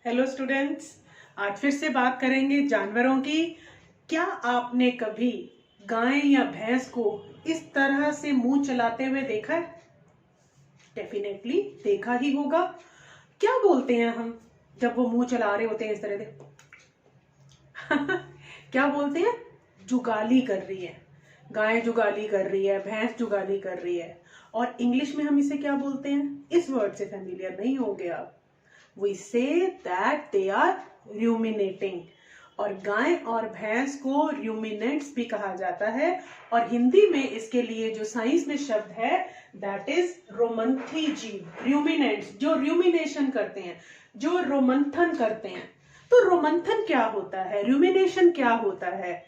Hello students, आज फिर से बात करेंगे जानवरों की। क्या आपने कभी गाय या भैंस को इस तरह से मुंह चलाते हुए देखा है? डेफिनेटली देखा ही होगा। क्या बोलते हैं हम जब वो मुंह चला रहे होते हैं इस तरह से? क्या बोलते हैं? जुगाली कर रही है। गाय जुगाली कर रही है, भैंस जुगाली कर रही है। और इंग्लिश में हम इसे क्या बोलते हैं? इस वर्ड से फेमिलियर नहीं हो गया? We say that they are ruminating। और गाय और भैंस को ruminants भी कहा जाता है। और हिंदी में इसके लिए जो साइंस में शब्द है that is रोमंथी जीव। ruminants जो rumination करते हैं, जो रोमंथन करते हैं। तो रोमंथन क्या होता है, rumination क्या होता है?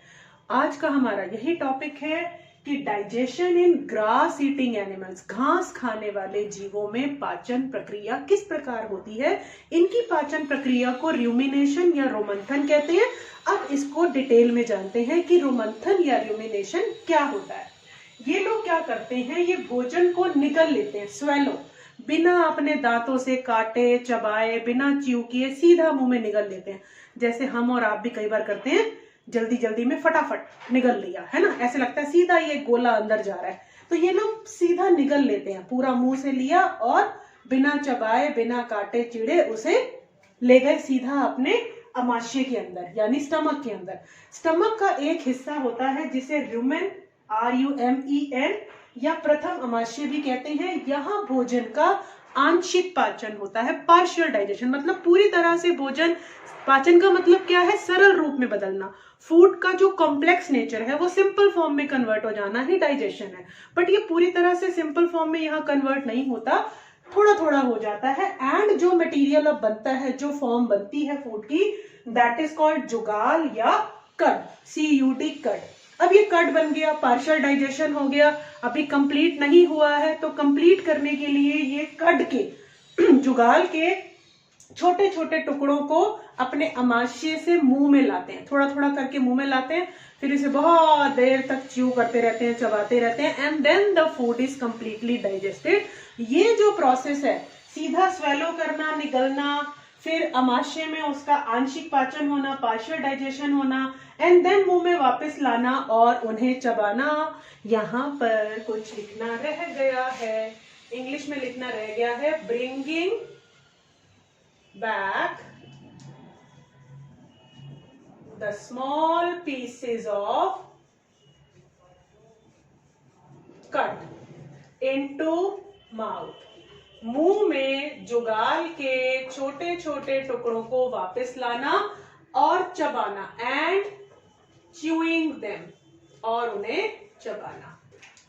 आज का हमारा यही टॉपिक है कि डाइजेशन इन ग्रास ईटिंग एनिमल्स, घास खाने वाले जीवों में पाचन प्रक्रिया किस प्रकार होती है। इनकी पाचन प्रक्रिया को रूमिनेशन या रोमंथन कहते हैं। अब इसको डिटेल में जानते हैं कि रोमंथन या रूमिनेशन क्या होता है। ये लोग क्या करते हैं, ये भोजन को निगल लेते हैं, स्वेलो, बिना अपने दांतों से काटे चबाए, बिना च्यू किए सीधा मुंह में निगल लेते हैं। जैसे हम और आप भी कई बार करते हैं, जल्दी जल्दी में फटाफट निगल लिया, है ना, ऐसे लगता है सीधा ये गोला अंदर जा रहा है। तो ये लोग सीधा निगल लेते हैं, पूरा मुंह से लिया और बिना चबाए बिना काटे चिड़े उसे ले गए सीधा अपने अमाशय के अंदर, यानी स्टमक के अंदर। स्टमक का एक हिस्सा होता है जिसे रुमेन, RUMEN या प्रथम अमाशय भी कहते हैं। यहाँ भोजन का आंशिक पाचन होता है, पार्शियल डाइजेशन, मतलब पूरी तरह से भोजन। पाचन का मतलब क्या है? सरल रूप में बदलना। फूड का जो कॉम्प्लेक्स नेचर है वो सिंपल फॉर्म में कन्वर्ट हो जाना ही डाइजेशन है। बट ये पूरी तरह से सिंपल फॉर्म में यहाँ कन्वर्ट नहीं होता, थोड़ा थोड़ा हो जाता है। एंड जो मटेरियल अब बनता है, जो फॉर्म बनती है फूड की, दैट इज कॉल्ड जुगाल या कड, CUD, कड। अब ये कड बन गया, पार्शियल डाइजेशन हो गया। अभी कंप्लीट नहीं हुआ है, तो कंप्लीट करने के लिए ये कड के जुगाल के छोटे छोटे टुकड़ों को अपने अमाशय से मुंह में लाते हैं, थोड़ा थोड़ा करके मुंह में लाते हैं। फिर इसे बहुत देर तक च्यू करते रहते हैं, चबाते रहते हैं, and then the food is completely digested. ये जो प्रोसेस है, सीधा स्वेलो करना, निगलना, फिर अमाशय में उसका आंशिक पाचन होना, पार्शियल डाइजेशन होना, एंड देन मुंह में वापस लाना और उन्हें चबाना। यहाँ पर कुछ लिखना रह गया है, इंग्लिश में लिखना रह गया है, bringing back the small pieces of cut into mouth। मुंह में जुगाल के छोटे छोटे टुकड़ों को वापस लाना और चबाना, एंड च्यूइंग देम, और उन्हें चबाना।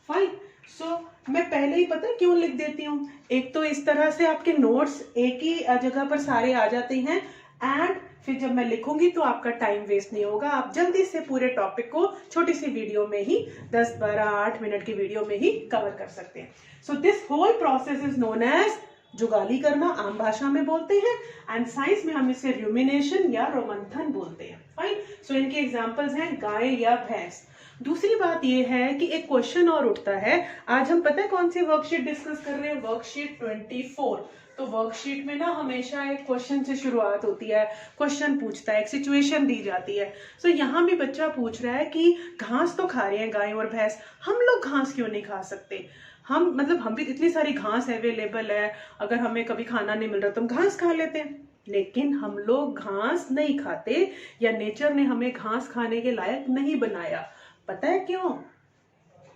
फाइन। सो मैं पहले ही पता है क्यों लिख देती हूँ। एक तो इस तरह से आपके नोट्स एक ही जगह पर सारे आ जाते हैं, एंड फिर जब मैं लिखूंगी तो आपका टाइम वेस्ट नहीं होगा। आप जल्दी से पूरे टॉपिक को छोटी सी वीडियो में ही 10, 12, 8 मिनट की वीडियो में ही कवर कर सकते हैं। So this whole process is known as जुगाली करना, आम भाषा में बोलते हैं, एंड साइंस में हम इसे रूमिनेशन या रोमंथन बोलते हैं। फाइन। सो इनके एग्जांपल्स हैं गाय या भैंस। दूसरी बात यह है कि एक क्वेश्चन और उठता है। आज हम पता है कौन सी वर्कशीट डिस्कस कर रहे हैं? वर्कशीट 24। तो वर्कशीट में ना हमेशा एक क्वेश्चन से शुरुआत होती है, क्वेश्चन पूछता है, एक सिचुएशन दी जाती है। सो यहाँ भी बच्चा पूछ रहा है कि घास तो खा रहे हैं गाय और भैंस, हम लोग घास क्यों नहीं खा सकते? हम भी इतनी सारी घास अवेलेबल है, अगर हमें कभी खाना नहीं मिल रहा तो हम घास खा लेते हैं। लेकिन हम लोग घास नहीं खाते, या नेचर ने हमें घास खाने के लायक नहीं बनाया। पता है क्यों?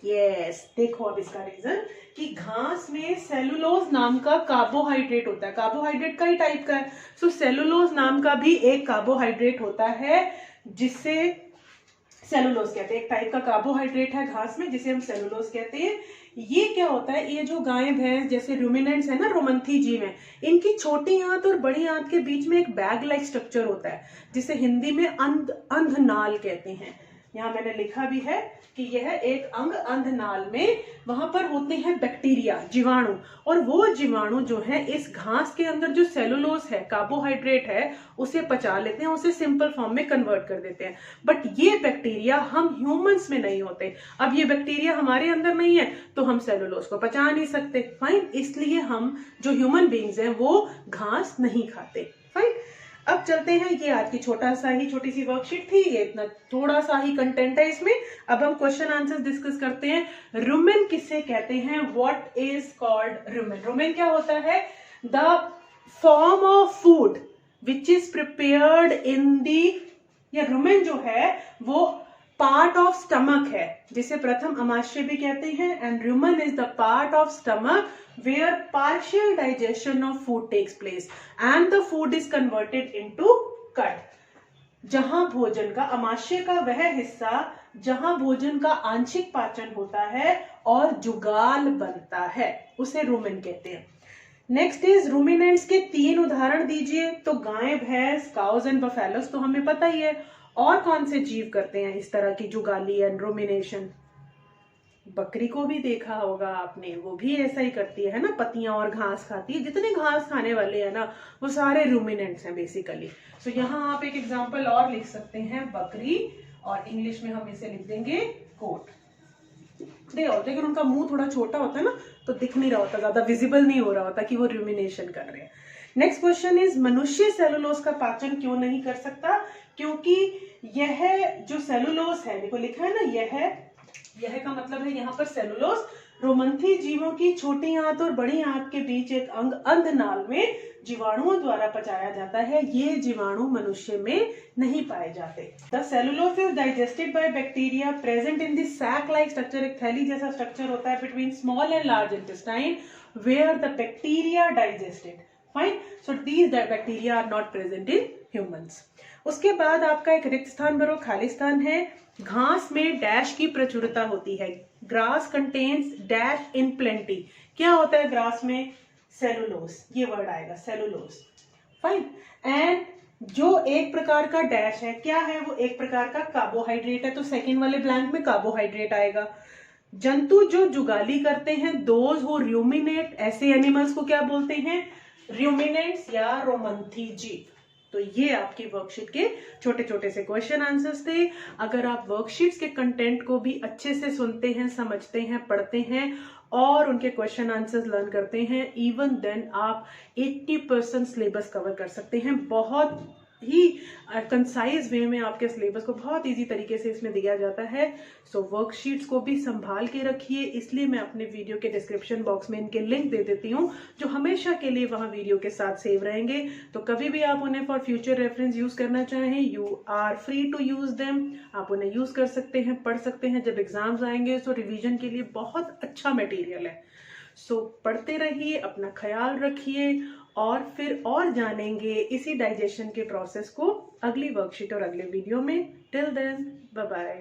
यस, देखो अब इसका रीजन कि घास में सेलुलोज नाम का कार्बोहाइड्रेट होता है। कार्बोहाइड्रेट का ही टाइप का है। सो सेलुलोज नाम का भी एक कार्बोहाइड्रेट होता है जिससे सेलुलोज कहते हैं। एक टाइप का कार्बोहाइड्रेट है घास में जिसे हम सेलुलोज कहते हैं। ये क्या होता है, ये जो गाय भैंस जैसे रूमिनेंट्स है ना, रोमंथी जीव है, इनकी छोटी आंत और बड़ी आंत के बीच में एक बैग लाइक स्ट्रक्चर होता है जिसे हिंदी में अंधनाल कहते हैं। यहाँ मैंने लिखा भी है कि यह एक अंग अंधनाल में, वहां पर होते हैं बैक्टीरिया, जीवाणु, और वो जीवाणु जो है इस घास के अंदर जो सेलुलोज है, कार्बोहाइड्रेट है, उसे पचा लेते हैं, उसे सिंपल फॉर्म में कन्वर्ट कर देते हैं। बट ये बैक्टीरिया हम ह्यूमंस में नहीं होते। अब ये बैक्टीरिया हमारे अंदर नहीं है तो हम सेलुलोज को पचा नहीं सकते। फाइन। इसलिए हम जो ह्यूमन बींग्स हैं वो घास नहीं खाते। फाइन। अब चलते हैं, ये आज की छोटी सी वर्कशीट थी, ये इतना थोड़ा सा ही कंटेंट है इसमें। अब हम क्वेश्चन आंसर डिस्कस करते हैं। रुमेन किसे कहते हैं? What is called rumen? Rumen क्या होता है? The form of food which is prepared in the, या रुमेन जो है वो पार्ट ऑफ स्टमक है, जिसे प्रथम अमाशय भी कहते हैं। And rumen is the part of stomach where partial digestion of food takes place and the food is converted into cut। जहां भोजन का, अमाशय का वह हिस्सा जहां भोजन का आंशिक पाचन होता है और जुगाल बनता है, उसे रुमेन कहते हैं। नेक्स्ट इज रूमिनेंट्स के 3 उदाहरण दीजिए। तो गाय, भैंस, काउज एंड बफेलोस तो हमें पता ही है। और कौन से जीव करते हैं इस तरह की जुगाली एंड रूमिनेशन? बकरी को भी देखा होगा आपने, वो भी ऐसा ही करती है ना, पत्तियां और घास खाती है। जितने घास खाने वाले हैं ना वो सारे रूमिनेंट्स हैं बेसिकली। सो यहाँ आप एक एग्जांपल और लिख सकते हैं, बकरी, और इंग्लिश में हम इसे लिख देंगे गोट। लेकिन उनका मुंह थोड़ा छोटा होता है ना, तो दिख नहीं रहा होता, ज्यादा विजिबल नहीं हो रहा होता कि वो रूमिनेशन कर रहे हैं। नेक्स्ट क्वेश्चन इज, मनुष्य सेलुलोज का पाचन क्यों नहीं कर सकता? क्योंकि यह जो सेलुलोज है, देखो लिखा है ना, यह का मतलब है यहाँ पर सेलुलोज, रोमंथी जीवों की छोटी आंत और बड़ी आंत के बीच एक अंग अंधनाल में जीवाणुओं द्वारा पचाया जाता है। ये जीवाणु मनुष्य में नहीं पाए जाते। The cellulose is digested by bacteria present in the sac like structure, एक थैली जैसा स्ट्रक्चर होता है between small and large intestine, where the bacteria digested. Fine, so these bacteria are not present in humans. उसके बाद आपका एक रिक्त स्थान भरो, खाली स्थान है। घास में डैश की प्रचुरता होती है। Grass contains dash in plenty. क्या होता है ग्रास में? सेलुलोज, ये वर्ड आएगा, सेलुलोज। फाइन। एंड जो एक प्रकार का डैश है, क्या है वो? एक प्रकार का कार्बोहाइड्रेट है, तो सेकेंड वाले ब्लैंक में कार्बोहाइड्रेट आएगा। जंतु जो जुगाली करते हैं, दोज हु रूमिनेट, ऐसे एनिमल्स को क्या बोलते हैं? रूमिनेंट्स या रोमंथी जीव। तो ये आपकी वर्कशीट के छोटे छोटे से क्वेश्चन आंसर्स थे। अगर आप वर्कशीट्स के कंटेंट को भी अच्छे से सुनते हैं, समझते हैं, पढ़ते हैं और उनके क्वेश्चन आंसर्स लर्न करते हैं, इवन देन आप 80% सिलेबस कवर कर सकते हैं। बहुत ही कंसाइज वे में आपके सिलेबस को बहुत इजी तरीके से इसमें दिया जाता है। सो वर्कशीट्स को भी संभाल के रखिए, इसलिए मैं अपने वीडियो के डिस्क्रिप्शन बॉक्स में इनके लिंक दे देती हूँ, जो हमेशा के लिए वहाँ वीडियो के साथ सेव रहेंगे। तो कभी भी आप उन्हें फॉर फ्यूचर रेफरेंस यूज करना चाहें, you are free to use them. आप उन्हें यूज कर सकते हैं, पढ़ सकते हैं। जब एग्जाम्स आएंगे तो रिविजन के लिए बहुत अच्छा मटेरियल है। सो पढ़ते रहिए, अपना ख्याल रखिए, और फिर और जानेंगे इसी डाइजेशन के प्रोसेस को अगली वर्कशीट और अगले वीडियो में। Till then, bye bye.